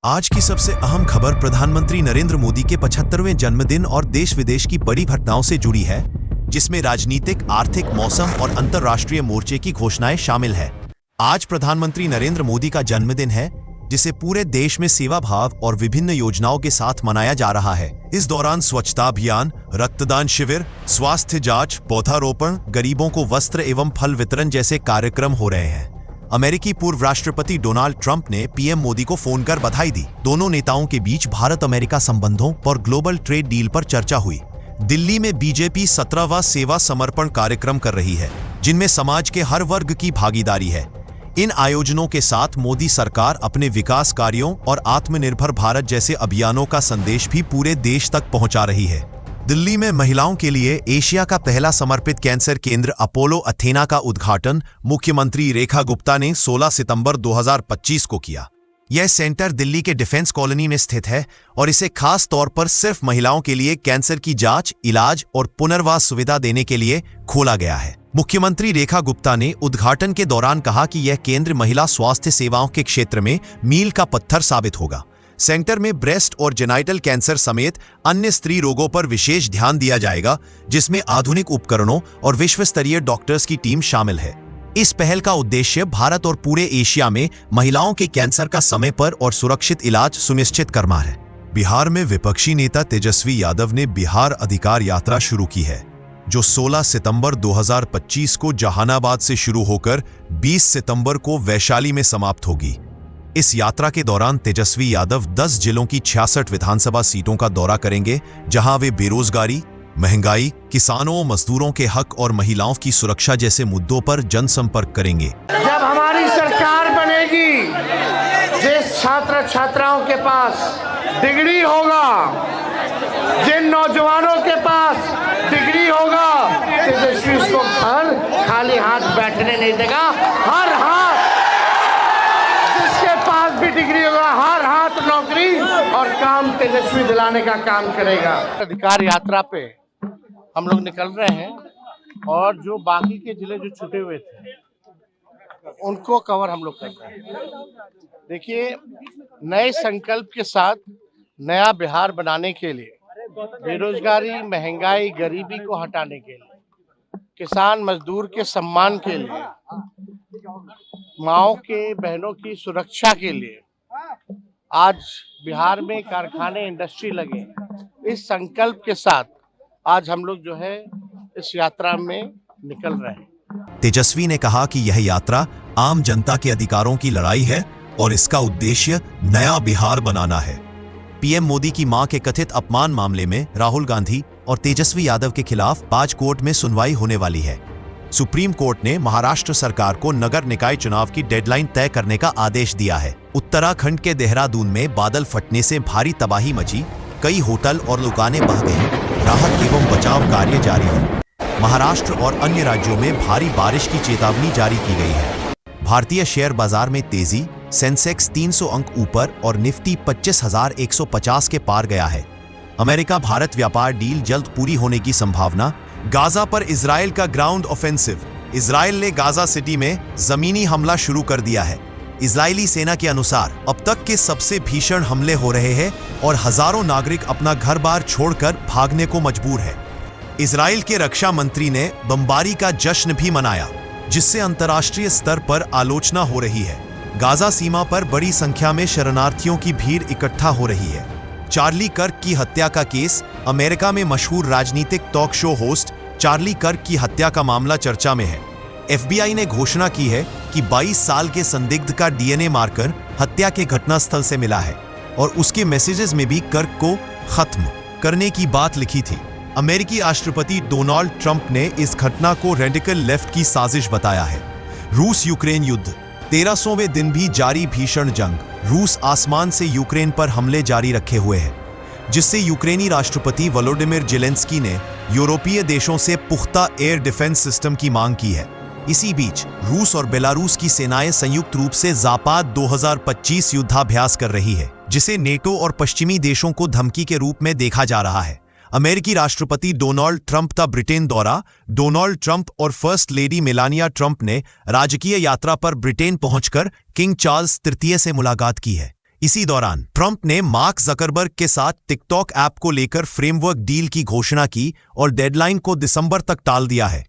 आज की सबसे अहम खबर प्रधानमंत्री नरेंद्र मोदी के 75वें जन्मदिन और देश विदेश की बड़ी घटनाओं से जुड़ी है, जिसमें राजनीतिक, आर्थिक, मौसम और अंतर्राष्ट्रीय मोर्चे की घोषणाएं शामिल है। आज प्रधानमंत्री नरेंद्र मोदी का जन्मदिन है, जिसे पूरे देश में सेवा भाव और विभिन्न योजनाओं के साथ मनाया जा रहा है। इस दौरान स्वच्छता अभियान, रक्तदान शिविर, स्वास्थ्य जांच, पौधारोपण, गरीबों को वस्त्र एवं फल वितरण जैसे कार्यक्रम हो रहे हैं। अमेरिकी पूर्व राष्ट्रपति डोनाल्ड ट्रंप ने पीएम मोदी को फोन कर बधाई दी। दोनों नेताओं के बीच भारत अमेरिका संबंधों और ग्लोबल ट्रेड डील पर चर्चा हुई। दिल्ली में बीजेपी 17वां सेवा समर्पण कार्यक्रम कर रही है, जिनमें समाज के हर वर्ग की भागीदारी है। इन आयोजनों के साथ मोदी सरकार अपने विकास कार्यों और आत्मनिर्भर भारत जैसे अभियानों का संदेश भी पूरे देश तक पहुंचा रही है। दिल्ली में महिलाओं के लिए एशिया का पहला समर्पित कैंसर केंद्र अपोलो अथेना का उद्घाटन मुख्यमंत्री रेखा गुप्ता ने 16 सितंबर 2025 को किया। यह सेंटर दिल्ली के डिफेंस कॉलोनी में स्थित है और इसे खास तौर पर सिर्फ महिलाओं के लिए कैंसर की जांच, इलाज और पुनर्वास सुविधा देने के लिए खोला गया है। मुख्यमंत्री रेखा गुप्ता ने उद्घाटन के दौरान कहा कि यह केंद्र महिला स्वास्थ्य सेवाओं के क्षेत्र में मील का पत्थर साबित होगा। सेंटर में ब्रेस्ट और जेनाइटल कैंसर समेत अन्य स्त्री रोगों पर विशेष ध्यान दिया जाएगा, जिसमें आधुनिक उपकरणों और विश्व स्तरीय डॉक्टर्स की टीम शामिल है। इस पहल का उद्देश्य भारत और पूरे एशिया में महिलाओं के कैंसर का समय पर और सुरक्षित इलाज सुनिश्चित करना है। बिहार में विपक्षी नेता तेजस्वी यादव ने बिहार अधिकार यात्रा शुरू की है, जो 16 सितंबर 2025 को जहानाबाद से शुरू होकर 20 सितंबर को वैशाली में समाप्त होगी। इस यात्रा के दौरान तेजस्वी यादव 10 जिलों की 66 विधानसभा सीटों का दौरा करेंगे, जहां वे बेरोजगारी, महंगाई, किसानों, मजदूरों के हक और महिलाओं की सुरक्षा जैसे मुद्दों पर जनसंपर्क करेंगे। जब हमारी सरकार बनेगी, जिस छात्र छात्राओं के पास डिग्री होगा, जिन नौजवानों के पास डिग्री होगा, तेजस्वी उसको घर खाली हाथ बैठने नहीं देगा। हर हाथ जिसके पास भी डिग्री होगा, हर हाथ नौकरी और काम तेजस्वी दिलाने का काम करेगा। अधिकार यात्रा पे हम लोग निकल रहे हैं और जो बाकी के जिले जो छूटे हुए थे उनको कवर हम लोग कर रहे हैं। देखिए, नए संकल्प के साथ नया बिहार बनाने के लिए, बेरोजगारी, महंगाई, गरीबी को हटाने के लिए, किसान मजदूर के सम्मान के लिए, माओं के बहनों की सुरक्षा के लिए आज बिहार में कारखाने, इंडस्ट्री लगे। इस संकल्प के साथ आज हम लोग जो है इस यात्रा में निकल रहे हैं। तेजस्वी ने कहा कि यह यात्रा आम जनता के अधिकारों की लड़ाई है और इसका उद्देश्य नया बिहार बनाना है। पीएम मोदी की मां के कथित अपमान मामले में राहुल गांधी और तेजस्वी यादव के खिलाफ 5 कोर्ट में सुनवाई होने वाली है। सुप्रीम कोर्ट ने महाराष्ट्र सरकार को नगर निकाय चुनाव की डेडलाइन तय करने का आदेश दिया है। उत्तराखंड के देहरादून में बादल फटने से भारी तबाही मची, कई होटल और दुकानें बह गईं। राहत एवं बचाव कार्य जारी है। महाराष्ट्र और अन्य राज्यों में भारी बारिश की चेतावनी जारी की गई है। भारतीय शेयर बाजार में तेजी, सेंसेक्स 300 अंक ऊपर और निफ्टी 25,150 के पार गया है। अमेरिका भारत व्यापार डील जल्द पूरी होने की संभावना। गाजा पर इजराइल का ग्राउंड ऑफेंसिव। इजराइल ने गाजा सिटी में जमीनी हमला शुरू कर दिया है। इजरायली सेना के अनुसार अब तक के सबसे भीषण हमले हो रहे हैं और हजारों नागरिक अपना घर-बार छोड़कर भागने को मजबूर है। इजराइल के रक्षा मंत्री ने बमबारी का जश्न भी मनाया, जिससे अंतर्राष्ट्रीय स्तर पर आलोचना हो रही है। गाजा सीमा पर बड़ी संख्या में शरणार्थियों की भीड़ इकट्ठा हो रही है। चार्ली कर्क की हत्या का केस। अमेरिका में मशहूर राजनीतिक टॉक शो होस्ट चार्ली कर्क की हत्या का मामला चर्चा में है। एफबीआई ने घोषणा की है कि 22 साल के संदिग्ध का डीएनए मार्कर हत्या के घटनास्थल से मिला है और उसके मैसेजेस में भी कर्क को खत्म करने की बात लिखी थी। अमेरिकी राष्ट्रपति डोनाल्ड ट्रंप ने इस घटना को रेडिकल लेफ्ट की साजिश बताया है। रूस यूक्रेन युद्ध 1300वें दिन भी जारी भीषण जंग। रूस आसमान से यूक्रेन पर हमले जारी रखे हुए है, जिससे यूक्रेनी राष्ट्रपति वोलोडिमिर जेलेंस्की ने यूरोपीय देशों से पुख्ता एयर डिफेंस सिस्टम की मांग की है। इसी बीच रूस और बेलारूस की सेनाएं संयुक्त रूप से जापाद 2025 युद्धाभ्यास कर रही है, जिसे नेटो और पश्चिमी देशों को धमकी के रूप में देखा जा रहा है। अमेरिकी राष्ट्रपति डोनाल्ड ट्रंप का ब्रिटेन दौरा। डोनाल्ड ट्रंप और फर्स्ट लेडी मेलानिया ट्रंप ने राजकीय यात्रा पर ब्रिटेन पहुंचकर किंग चार्ल्स तृतीय से मुलाकात की है। इसी दौरान ट्रंप ने मार्क जकरबर्ग के साथ टिकटॉक ऐप को लेकर फ्रेमवर्क डील की घोषणा की और डेडलाइन को दिसंबर तक टाल दिया है।